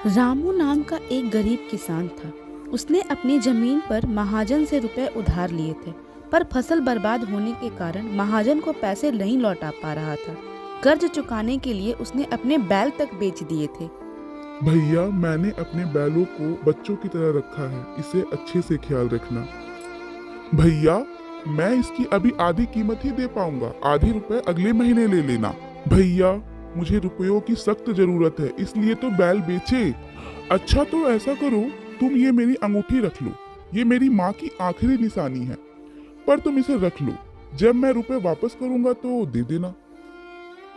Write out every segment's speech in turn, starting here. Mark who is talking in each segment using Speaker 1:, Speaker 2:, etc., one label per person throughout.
Speaker 1: रामू नाम का एक गरीब किसान था। उसने अपनी जमीन पर महाजन से रुपए उधार लिए थे, पर फसल बर्बाद होने के कारण महाजन को पैसे नहीं लौटा पा रहा था। कर्ज चुकाने के लिए उसने अपने बैल तक बेच दिए थे।
Speaker 2: भैया, मैंने अपने बैलों को बच्चों की तरह रखा है, इसे अच्छे से ख्याल रखना। भैया, मैं इसकी अभी आधी कीमत ही दे पाऊंगा, आधे रुपए अगले महीने ले लेना। भैया, मुझे रुपयों की सख्त जरूरत है, इसलिए तो बैल बेचे। अच्छा तो ऐसा करो, तुम ये मेरी अंगूठी रख लो, ये मेरी माँ की आखिरी निशानी है, पर तुम इसे रख लो, जब मैं रुपए वापस करूंगा तो दे देना।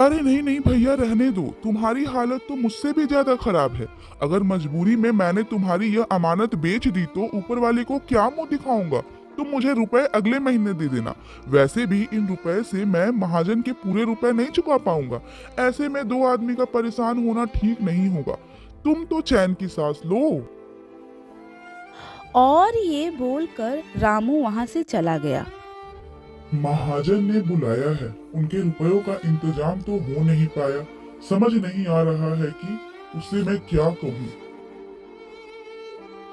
Speaker 2: अरे नहीं नहीं भैया, रहने दो, तुम्हारी हालत तो मुझसे भी ज्यादा खराब है। अगर मजबूरी में मैंने तुम्हारी यह अमानत बेच दी तो ऊपर वाले को क्या मुंह दिखाऊंगा। तुम मुझे रुपए अगले महीने दे देना। वैसे भी इन रुपए से मैं महाजन के पूरे रुपए नहीं चुका पाऊंगा। ऐसे में दो आदमी का परेशान होना ठीक नहीं होगा। तुम तो चैन की सांस लो।
Speaker 1: और ये बोलकर रामू वहां से चला गया।
Speaker 2: महाजन ने बुलाया है, उनके रुपयों का इंतजाम तो हो नहीं पाया। समझ नहीं आ रहा है कि उसे मैं क्या कहूँ।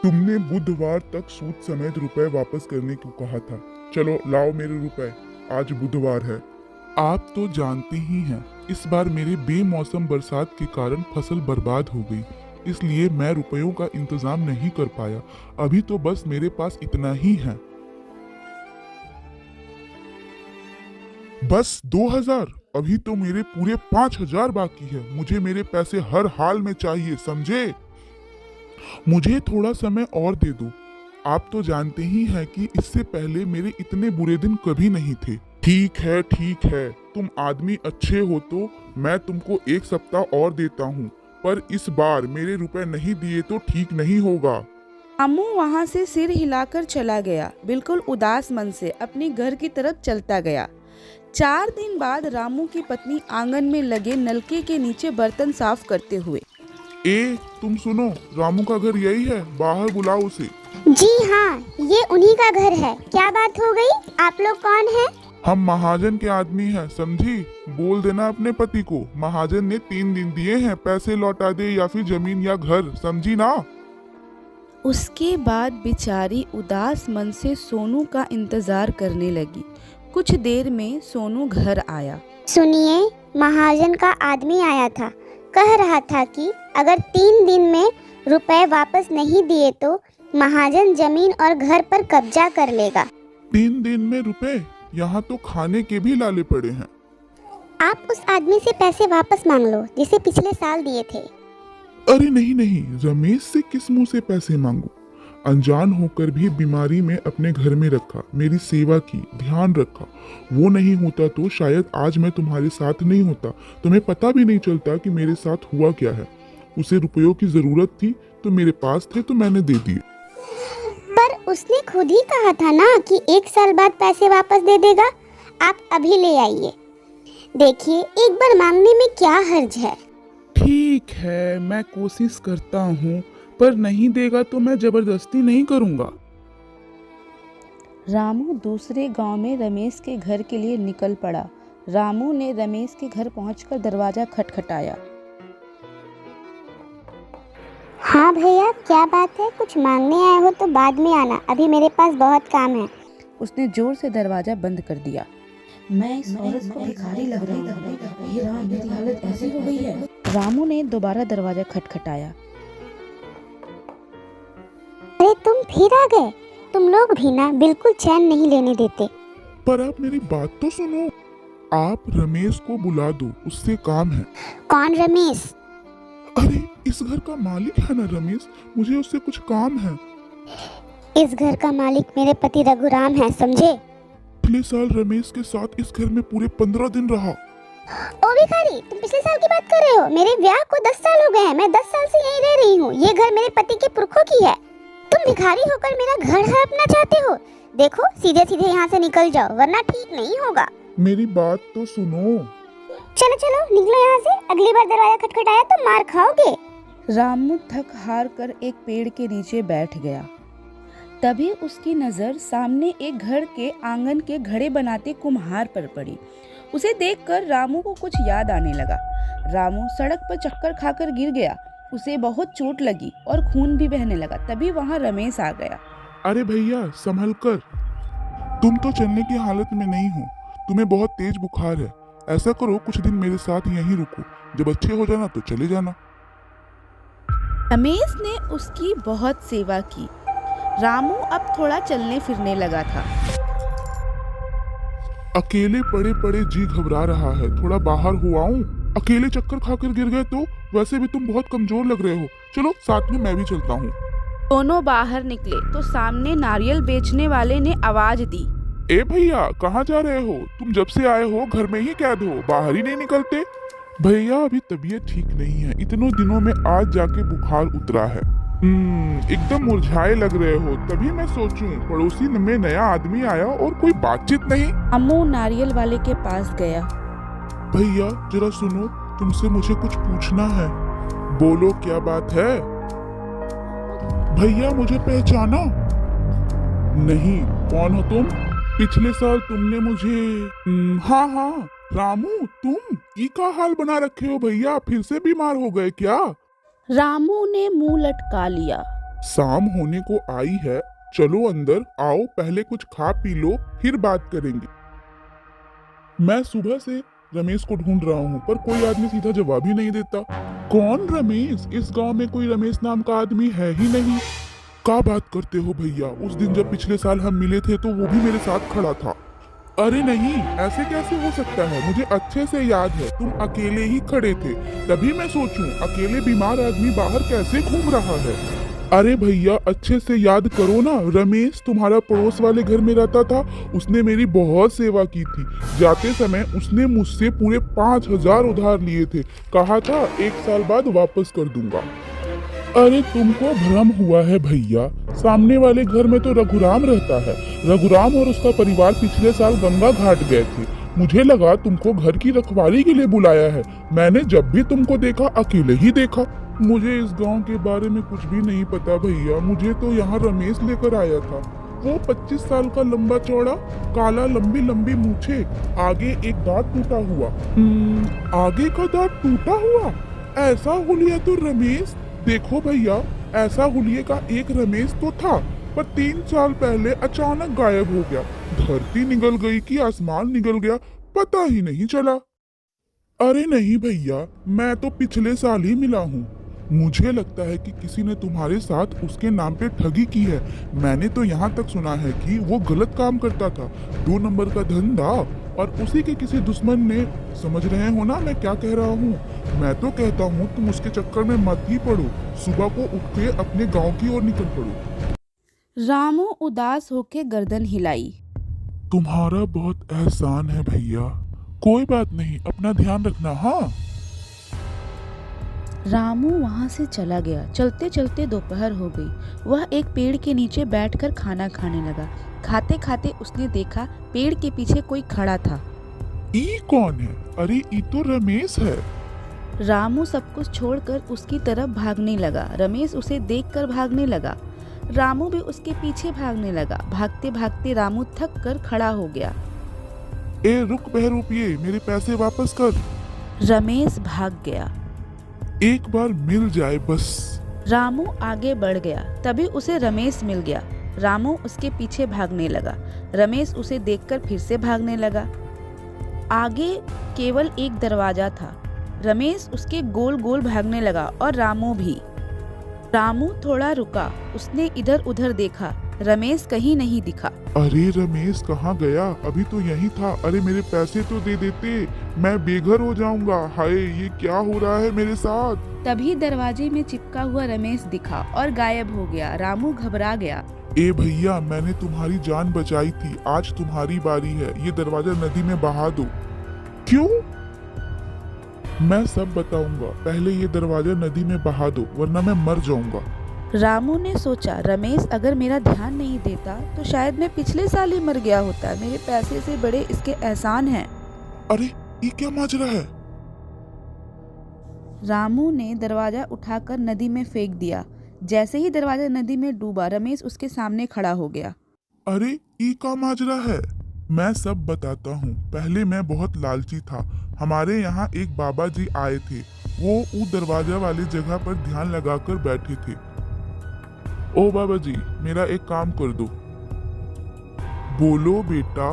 Speaker 2: तुमने बुधवार तक सूद समेत रुपए वापस करने को कहा था। चलो लाओ मेरे रुपए, आज बुधवार है। आप तो जानते ही हैं, इस बार मेरे बेमौसम बरसात के कारण फसल बर्बाद हो गई, इसलिए मैं रुपयों का इंतजाम नहीं कर पाया। अभी तो बस मेरे पास इतना ही है। बस 2000? अभी तो मेरे पूरे 5000 बाकी है। मुझे मेरे पैसे हर हाल में चाहिए, समझे? मुझे थोड़ा समय और दे दो। आप तो जानते ही हैं कि इससे पहले मेरे इतने बुरे दिन कभी नहीं थे। ठीक है ठीक है, तुम आदमी अच्छे हो तो मैं तुमको 1 सप्ताह और देता हूँ, पर इस बार मेरे रुपए नहीं दिए तो ठीक नहीं होगा।
Speaker 1: रामू वहां से सिर हिलाकर चला गया, बिल्कुल उदास मन से अपने घर की तरफ चलता गया। 4 दिन बाद रामू की पत्नी आंगन में लगे नलके के नीचे बर्तन साफ करते हुए,
Speaker 2: तुम सुनो, रामू का घर यही है, बाहर बुलाओ उसे।
Speaker 3: जी हाँ, ये उन्हीं का घर है। क्या बात हो गई? आप लोग कौन हैं?
Speaker 2: हम महाजन के आदमी हैं, समझी? बोल देना अपने पति को, महाजन ने 3 दिन दिए हैं, पैसे लौटा दे या फिर जमीन या घर, समझी ना?
Speaker 1: उसके बाद बेचारी उदास मन से सोनू का इंतजार करने लगी। कुछ देर में सोनू घर आया।
Speaker 3: सुनिए, महाजन का आदमी आया था, कह रहा था कि अगर 3 दिन में रुपए वापस नहीं दिए तो महाजन जमीन और घर पर कब्जा कर लेगा।
Speaker 2: 3 दिन में रुपए? यहाँ तो खाने के भी लाले पड़े हैं।
Speaker 3: आप उस आदमी से पैसे वापस मांग लो जिसे पिछले साल दिए थे।
Speaker 2: अरे नहीं नहीं, रमेश से किस मुंह से पैसे मांगू? अनजान होकर भी बीमारी में अपने घर में रखा, मेरी सेवा की, ध्यान रखा। वो नहीं होता तो शायद आज मैं तुम्हारे साथ नहीं होता। तुम्हें पता भी नहीं चलता कि मेरे साथ हुआ क्या है। उसे रुपयों की जरूरत थी तो मेरे पास थे तो मैंने दे दिए।
Speaker 3: पर उसने खुद ही कहा था ना कि 1 साल बाद पैसे वापस दे देगा। आप अभी ले आइए। देखिए, एक बार मांगने में क्या हर्ज है।
Speaker 4: ठीक है, मैं कोशिश करता हूँ, पर नहीं देगा तो मैं जबरदस्ती नहीं करूँगा।
Speaker 1: रामू दूसरे गांव में रमेश के घर के लिए निकल पड़ा। रामू ने रमेश के घर पहुंचकर दरवाजा खटखटाया।
Speaker 3: हाँ भैया, क्या बात है? कुछ मांगने आए हो तो बाद में आना, अभी मेरे पास बहुत काम है।
Speaker 1: उसने जोर से दरवाजा बंद कर दिया। मैं इस औरत को भिखारी लग रही हूँ। ये राम, मेरी हालत ऐसी हो गई है। रामू ने दोबारा दरवाजा खटखटाया।
Speaker 3: अरे तुम फिर आ गए? तुम लोग भी ना बिल्कुल चैन नहीं लेने देते।
Speaker 2: पर आप मेरी बात तो सुनो। आप रमेश को बुला दो, उससे काम है।
Speaker 3: कौन रमेश?
Speaker 2: अरे इस घर का मालिक है ना रमेश, मुझे उससे कुछ काम है।
Speaker 3: इस घर का मालिक मेरे पति रघुराम है, समझे?
Speaker 2: पिछले साल रमेश के साथ इस घर में पूरे 15 दिन रहा।
Speaker 3: ओ भिखारी, तुम पिछले साल की बात कर रहे हो? मेरे ब्याह को 10 साल हो गए हैं, मैं 10 साल से यहीं रह रही हूँ। ये घर मेरे पति के पुरखों की है। तुम भिखारी होकर मेरा घर हड़पना चाहते हो? देखो, सीधे सीधे यहाँ से निकल जाओ, वरना ठीक नहीं होगा।
Speaker 2: मेरी बात तो सुनो।
Speaker 3: चलो चलो निकलो यहाँ से, अगली बार दरवाजा खटखटाया तो मार खाओगे।
Speaker 1: रामू थक हार कर एक पेड़ के नीचे बैठ गया। तभी उसकी नजर सामने एक घर के आंगन के घड़े बनाते कुम्हार पर पड़ी। उसे देखकर रामू को कुछ याद आने लगा। रामू सड़क पर चक्कर खाकर गिर गया। उसे बहुत चोट लगी और खून भी बहने लगा। तभी वहाँ रमेश आ गया।
Speaker 2: अरे भैया संभल कर, तुम तो चलने की हालत में नहीं हो, तुम्हें बहुत तेज बुखार है। ऐसा करो कुछ दिन मेरे साथ यहीं रुको, जब अच्छे हो जाना तो चले जाना।
Speaker 1: रमेश ने उसकी बहुत सेवा की। रामू अब थोड़ा चलने फिरने लगा था।
Speaker 2: अकेले पड़े पड़े जी घबरा रहा है, थोड़ा बाहर हो आऊं? अकेले चक्कर खाकर गिर गए तो? वैसे भी तुम बहुत कमजोर लग रहे हो, चलो साथ में मैं भी चलता हूँ।
Speaker 1: दोनों बाहर निकले तो सामने नारियल बेचने वाले ने आवाज दी।
Speaker 2: ए भैया कहाँ जा रहे हो? तुम जब से आए हो घर में ही कैद हो, बाहर ही नहीं निकलते। भैया अभी तबीयत ठीक नहीं है, इतनों दिनों में आज जाके बुखार उतरा है। एकदम मुरझाए लग रहे हो, तभी मैं सोचूं पड़ोसी में नया आदमी आया और कोई बातचीत नहीं।
Speaker 1: अम्मू नारियल वाले के पास गया।
Speaker 2: भैया जरा सुनो, तुमसे मुझे कुछ पूछना है। बोलो क्या बात है? भैया मुझे पहचाना? नहीं, कौन हो तुम? पिछले साल तुमने मुझे हाँ रामू, तुम ई का हाल बना रखे हो भैया, फिर से बीमार हो गए क्या?
Speaker 1: रामू ने मुंह लटका लिया।
Speaker 2: शाम होने को आई है, चलो अंदर आओ, पहले कुछ खा पी लो फिर बात करेंगे। मैं सुबह से रमेश को ढूंढ रहा हूँ पर कोई आदमी सीधा जवाब ही नहीं देता। कौन रमेश? इस गांव में कोई रमेश नाम का आदमी है ही नहीं। क्या बात करते हो भैया? उस दिन जब पिछले साल हम मिले थे तो वो भी मेरे साथ खड़ा था। अरे नहीं, ऐसे कैसे हो सकता है? मुझे अच्छे से याद है तुम अकेले ही खड़े थे, तभी मैं सोचूं अकेले बीमार आदमी बाहर कैसे घूम रहा है। अरे भैया अच्छे से याद करो ना, रमेश तुम्हारा पड़ोस वाले घर में रहता था, उसने मेरी बहुत सेवा की थी। जाते समय उसने मुझसे पूरे 5,000 उधार लिए थे, कहा था 1 साल बाद वापस कर दूंगा। अरे तुमको भ्रम हुआ है भैया, सामने वाले घर में तो रघुराम रहता है। रघुराम और उसका परिवार पिछले साल गंगा घाट गए थे। मुझे लगा तुमको घर की रखवाली के लिए बुलाया है। मैंने जब भी तुमको देखा अकेले ही देखा। मुझे इस गांव के बारे में कुछ भी नहीं पता भैया, मुझे तो यहाँ रमेश लेकर आया था। वो 25 साल का लंबा चौड़ा, काला, लंबी लंबी मूछे, आगे एक दांत टूटा हुआ। आगे का दांत टूटा हुआ? ऐसा हुलिया तो रमेश, देखो भैया ऐसा हुलिये का एक रमेश तो था, पर 3 साल पहले अचानक गायब हो गया। धरती निगल गई कि आसमान निगल गया, पता ही नहीं चला। अरे नहीं भैया, मैं तो पिछले साल ही मिला हूँ। मुझे लगता है कि किसी ने तुम्हारे साथ उसके नाम पे ठगी की है। मैंने तो यहाँ तक सुना है कि वो गलत काम करता था, 2 नंबर का धंधा, और उसी के किसी दुश्मन ने, समझ रहे हो ना मैं क्या कह रहा हूँ? मैं तो कहता हूँ तुम उसके चक्कर में मत ही पड़ो, सुबह को उठ के अपने गांव की ओर निकल पड़ो।
Speaker 1: रामू उदास होके गर्दन हिलाई।
Speaker 2: तुम्हारा बहुत एहसान है भैया, कोई बात नहीं, अपना ध्यान रखना। हाँ।
Speaker 1: रामू वहाँ से चला गया। चलते चलते दोपहर हो गई। वह एक पेड़ के नीचे बैठकर खाना खाने लगा। खाते खाते उसने देखा पेड़ के पीछे कोई खड़ा था।
Speaker 2: ई कौन है? अरे ई तो रमेश है।
Speaker 1: रामू सब कुछ छोड़कर उसकी तरफ भागने लगा। रमेश उसे देखकर भागने लगा। रामू भी उसके पीछे भागने लगा। भागते भागते रामू थक कर खड़ा हो गया।
Speaker 2: ए रुक बहरूपिये, मेरे पैसे वापस कर।
Speaker 1: रमेश भाग गया।
Speaker 2: एक बार मिल जाए बस।
Speaker 1: रामू आगे बढ़ गया, तभी उसे रमेश मिल गया। रामू उसके पीछे भागने लगा। रमेश उसे देखकर फिर से भागने लगा। आगे केवल एक दरवाजा था। रमेश उसके गोल गोल भागने लगा और रामू भी। रामू थोड़ा रुका, उसने इधर उधर देखा, रमेश कहीं नहीं दिखा।
Speaker 2: अरे रमेश कहाँ गया? अभी तो यहीं था। अरे मेरे पैसे तो दे देते, मैं बेघर हो जाऊंगा। हाय ये क्या हो रहा है मेरे साथ?
Speaker 1: तभी दरवाजे में चिपका हुआ रमेश दिखा और गायब हो गया। रामू घबरा गया।
Speaker 2: ए भैया, मैंने तुम्हारी जान बचाई थी, आज तुम्हारी बारी है, ये दरवाजा नदी में बहा दो। क्यों? मैं सब बताऊंगा, पहले ये दरवाजा नदी में बहा दो वरना मैं मर जाऊंगा।
Speaker 1: रामू ने सोचा रमेश अगर मेरा ध्यान नहीं देता तो शायद मैं पिछले साल ही मर गया होता। मेरे पैसे से बड़े इसके एहसान हैं।
Speaker 2: अरे ये क्या माजरा है?
Speaker 1: रामू ने दरवाजा उठाकर नदी में फेंक दिया। जैसे ही दरवाजा नदी में डूबा, रमेश उसके सामने खड़ा हो गया।
Speaker 2: अरे ये क्या माजरा है? मैं सब बताता हूँ। पहले मैं बहुत लालची था। हमारे यहाँ एक बाबा जी आए थे, वो दरवाजा वाली जगह पर ध्यान लगाकर बैठे थे। ओ बाबा जी, मेरा एक काम कर दो। बोलो बेटा।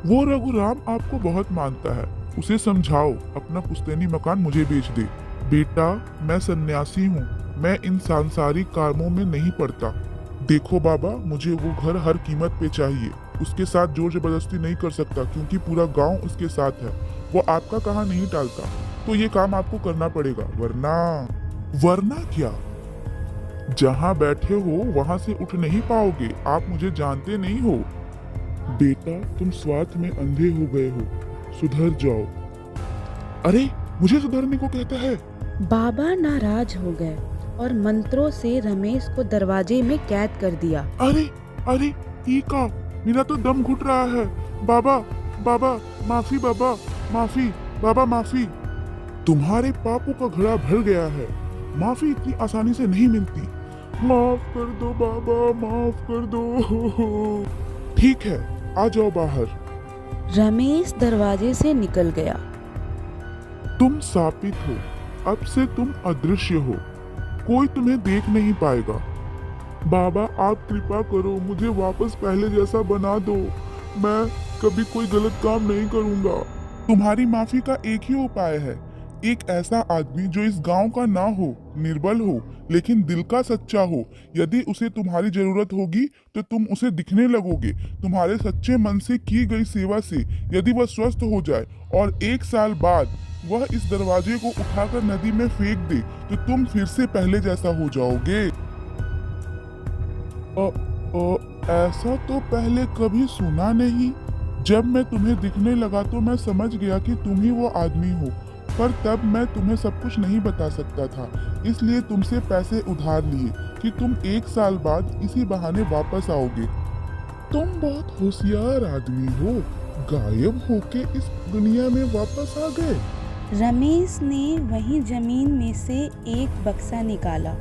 Speaker 2: वो रघुराम आपको बहुत मानता है, उसे समझाओ अपना पुश्तैनी मकान मुझे बेच दे। बेटा, मैं सन्यासी हूँ, मैं इन सांसारिक कामों में नहीं पड़ता। देखो बाबा, मुझे वो घर हर कीमत पे चाहिए। उसके साथ जोर जबरदस्ती नहीं कर सकता क्योंकि पूरा गांव उसके साथ है। वो आपका कहा नहीं टालता, तो ये काम आपको करना पड़ेगा, वरना क्या? जहां बैठे हो वहां से उठ नहीं पाओगे। आप मुझे जानते नहीं हो। बेटा, तुम स्वार्थ में अंधे हो गए हो, सुधर जाओ। अरे, मुझे सुधरने को कहता है?
Speaker 1: बाबा नाराज हो गए और मंत्रों से रमेश को दरवाजे में कैद कर दिया।
Speaker 2: अरे अरे, ईका, मेरा तो दम घुट रहा है। बाबा बाबा माफी, बाबा माफी, बाबा माफी। तुम्हारे पापों का घड़ा भर गया है, माफी इतनी आसानी से नहीं मिलती। माफ कर दो बाबा, माफ कर दो। ठीक है, आ जाओ बाहर।
Speaker 1: रमेश दरवाजे से निकल गया।
Speaker 2: तुम शापित हो, अब से तुम अदृश्य हो, कोई तुम्हें देख नहीं पाएगा। बाबा, आप कृपा करो, मुझे वापस पहले जैसा बना दो। मैं कभी कोई गलत काम नहीं करूंगा। तुम्हारी माफी का एक ही उपाय है, एक ऐसा आदमी जो इस गांव का ना हो, निर्बल हो, लेकिन दिल का सच्चा हो। यदि उसे तुम्हारी जरूरत होगी तो तुम उसे दिखने लगोगे। तुम्हारे सच्चे मन से की गई सेवा से यदि वह स्वस्थ हो जाए और 1 साल बाद वह इस दरवाजे को उठाकर नदी में फेंक दे, तो तुम फिर से पहले जैसा हो जाओगे। ऐसा तो पहले कभी सुना नहीं। जब मैं तुम्हें दिखने लगा तो मैं समझ गया कि तुम ही वो आदमी हो, पर तब मैं तुम्हें सब कुछ नहीं बता सकता था, इसलिए तुमसे पैसे उधार लिए कि तुम 1 साल बाद इसी बहाने वापस आओगे। तुम बहुत होशियार आदमी हो, गायब होके इस दुनिया में वापस आ गए।
Speaker 1: रमेश ने वहीं जमीन में से एक बक्सा निकाला,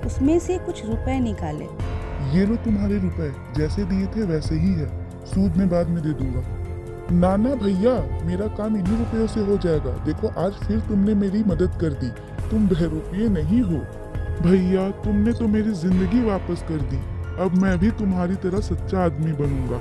Speaker 1: उसमें से कुछ रुपए निकाले।
Speaker 2: ये लो तुम्हारे रुपए, जैसे दिए थे वैसे ही है, सूद में बाद में दे दूंगा। नाना भैया, मेरा काम इन्हीं रुपयों से हो जाएगा। देखो, आज फिर तुमने मेरी मदद कर दी, तुम बहरूपिये नहीं हो। भैया, तुमने तो मेरी जिंदगी वापस कर दी, अब मैं भी तुम्हारी तरह सच्चा आदमी बनूंगा।